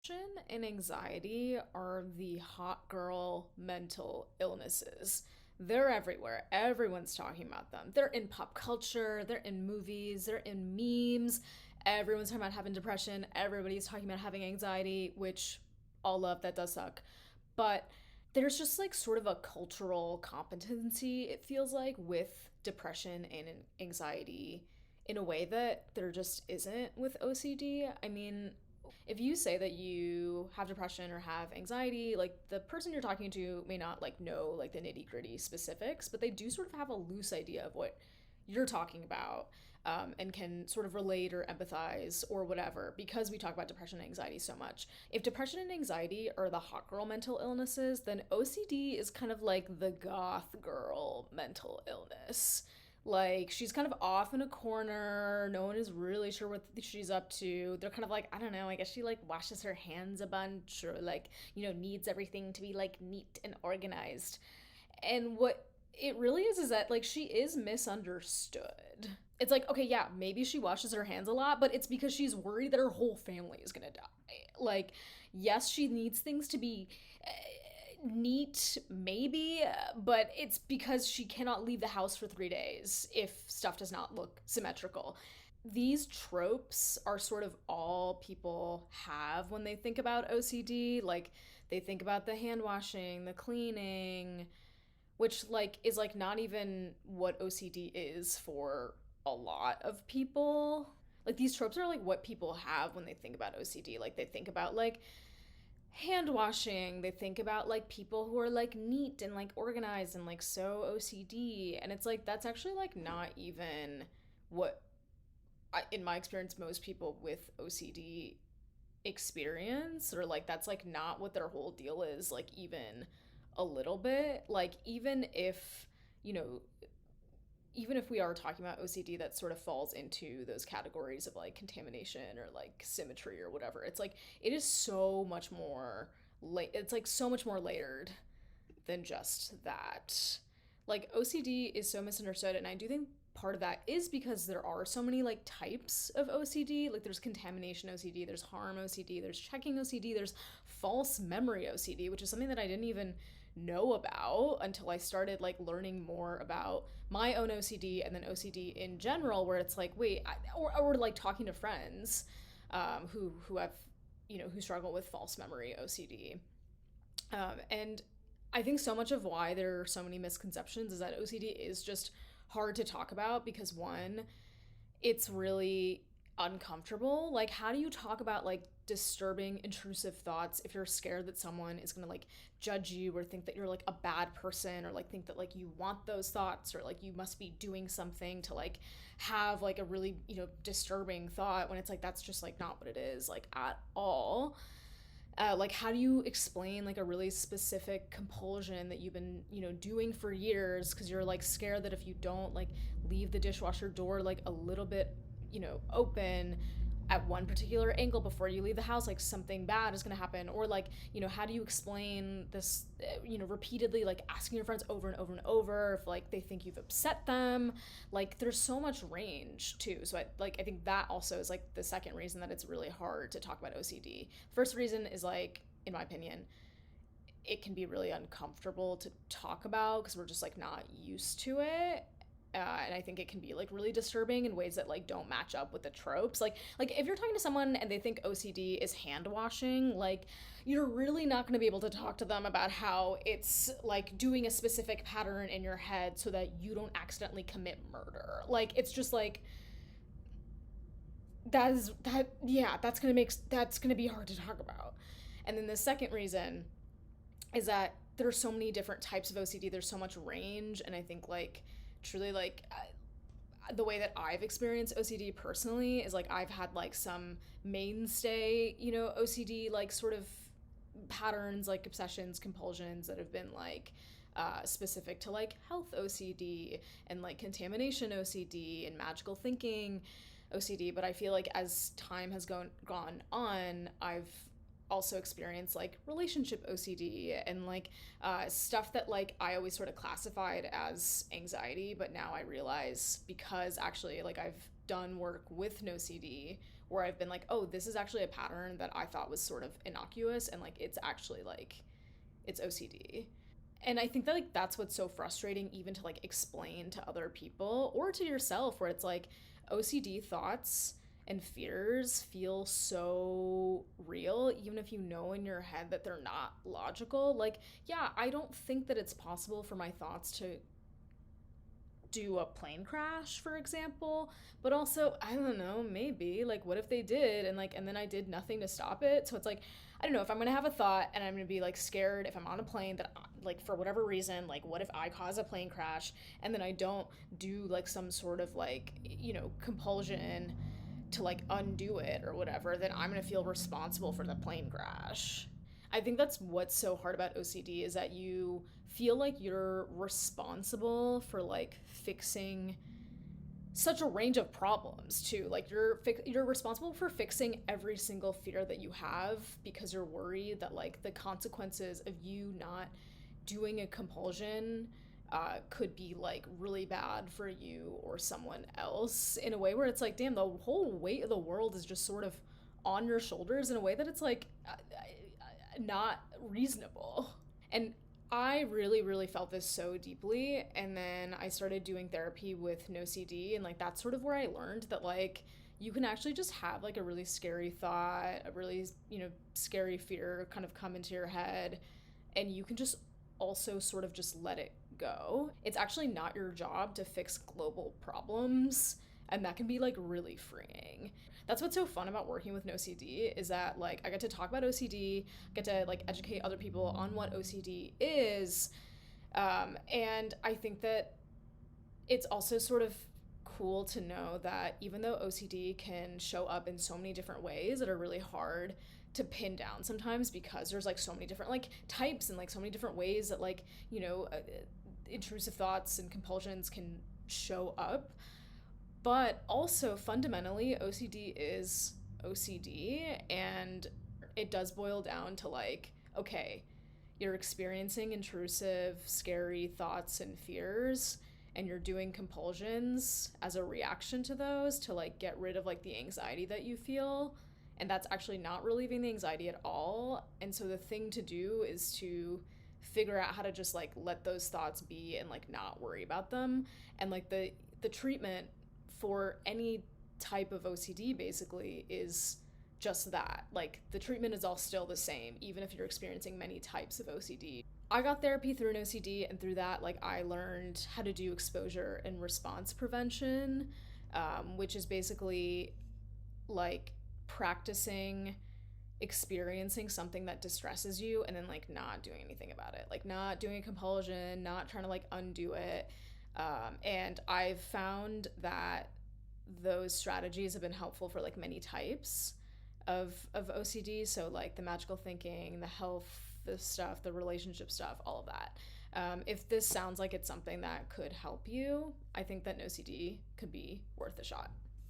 Depression and anxiety are the hot girl mental illnesses. They're everywhere. Everyone's talking about them. They're in pop culture, they're in movies, they're in memes. Everyone's talking about having depression. Everybody's talking about having anxiety, which all love, that does suck. But there's just like sort of a cultural competency, it feels like, with depression and anxiety in a way that there just isn't with OCD. I mean, if you say that you have depression or have anxiety, like the person you're talking to may not like know like the nitty-gritty specifics, but they do sort of have a loose idea of what you're talking about, and can sort of relate or empathize or whatever, because we talk about depression and anxiety so much. If depression and anxiety are the hot girl mental illnesses, then OCD is kind of like the goth girl mental illness. Like, she's kind of off in a corner. No one is really sure what she's up to. They're kind of like, I don't know, I guess she like washes her hands a bunch, or like, needs everything to be like neat and organized. And what it really is that like she is misunderstood. It's like, okay, yeah, maybe she washes her hands a lot, but it's because she's worried that her whole family is gonna die. Like, yes, she needs things to be neat, maybe, but it's because she cannot leave the house for 3 days if stuff does not look symmetrical. These tropes are sort of all people have when they think about OCD. Like, they think about the hand washing, the cleaning, which like is like not even what OCD is for a lot of people. Like, these tropes are like what people have when they think about OCD. Like, they think about like hand washing, they think about like people who are like neat and like organized and like so OCD, and it's like that's actually like not even what in my experience most people with OCD experience, or like that's like not what their whole deal is, like even a little bit. Like, you know even if we are talking about OCD that sort of falls into those categories of like contamination or like symmetry or whatever, it's like it is so much more it's like so much more layered than just that. Like, OCD is so misunderstood, and I do think part of that is because there are so many like types of OCD. Like, there's contamination OCD, there's harm OCD, there's checking OCD, there's false memory OCD, which is something that I didn't even know about until I started like learning more about my own OCD and then OCD in general, where it's like, wait, or like talking to friends who have who struggle with false memory OCD. And I think so much of why there are so many misconceptions is that OCD is just hard to talk about because, one, it's really uncomfortable. Like, how do you talk about like disturbing, intrusive thoughts if you're scared that someone is gonna like judge you or think that you're like a bad person, or like think that like you want those thoughts, or like you must be doing something to like have like a really, disturbing thought, when it's like that's just like not what it is, like at all. Like, how do you explain like a really specific compulsion that you've been doing for years because you're like scared that if you don't like leave the dishwasher door like a little bit open at one particular angle before you leave the house, like something bad is going to happen? Or like, how do you explain this, repeatedly like asking your friends over and over and over if like they think you've upset them? Like, there's so much range too. So I think that also is like the second reason that it's really hard to talk about OCD. First reason is like, in my opinion, it can be really uncomfortable to talk about because we're just like not used to it. And I think it can be like really disturbing in ways that like don't match up with the tropes. Like if you're talking to someone and they think OCD is hand washing, like you're really not going to be able to talk to them about how it's like doing a specific pattern in your head so that you don't accidentally commit murder. Like, it's just like that's going to be hard to talk about. And then the second reason is that there's so many different types of OCD. There's so much range, and I think like truly like the way that I've experienced OCD personally is like I've had like some mainstay, OCD like sort of patterns, like obsessions, compulsions that have been like specific to like health OCD and like contamination OCD and magical thinking OCD. But I feel like as time has gone on, I've also experienced like relationship OCD and like stuff that like I always sort of classified as anxiety, but now I realize, because actually like I've done work with NOCD where I've been like, oh, this is actually a pattern that I thought was sort of innocuous, and like it's actually like it's OCD. And I think that like that's what's so frustrating even to like explain to other people or to yourself, where it's like OCD thoughts and fears feel so real even if you know in your head that they're not logical. Like, yeah, I don't think that it's possible for my thoughts to do a plane crash, for example, but also I don't know, maybe like what if they did, and like and then I did nothing to stop it. So it's like I don't know, if I'm gonna have a thought and I'm gonna be like scared if I'm on a plane that like for whatever reason, like what if I cause a plane crash and then I don't do like some sort of like compulsion to like undo it or whatever, then I'm gonna feel responsible for the plane crash. I think that's what's so hard about OCD is that you feel like you're responsible for like fixing such a range of problems too. Like you're responsible for fixing every single fear that you have because you're worried that like the consequences of you not doing a compulsion could be like really bad for you or someone else, in a way where it's like, damn, the whole weight of the world is just sort of on your shoulders in a way that it's like not reasonable. And I really, really felt this so deeply. And then I started doing therapy with NoCD. And like, that's sort of where I learned that like, you can actually just have like a really scary thought, a really, scary fear kind of come into your head. And you can just also sort of just let it go. It's actually not your job to fix global problems. And that can be like really freeing. That's what's so fun about working with NoCD is that like I get to talk about OCD, get to like educate other people on what OCD is, and I think that it's also sort of cool to know that even though OCD can show up in so many different ways that are really hard to pin down sometimes because there's like so many different like types and like so many different ways that like intrusive thoughts and compulsions can show up. But also, fundamentally, OCD is OCD, and it does boil down to like, okay, you're experiencing intrusive, scary thoughts and fears, and you're doing compulsions as a reaction to those to like get rid of like the anxiety that you feel. And that's actually not relieving the anxiety at all. And so the thing to do is to figure out how to just like let those thoughts be and like not worry about them. And like the treatment for any type of OCD basically is just that. Like the treatment is all still the same, even if you're experiencing many types of OCD. I got therapy through an OCD, and through that, like I learned how to do exposure and response prevention, which is basically like practicing experiencing something that distresses you and then like not doing anything about it, like not doing a compulsion, not trying to like undo it. And I've found that those strategies have been helpful for like many types of OCD. So like the magical thinking, the health, the stuff, the relationship stuff, all of that. If this sounds like it's something that could help you, I think that NoCD could be worth a shot.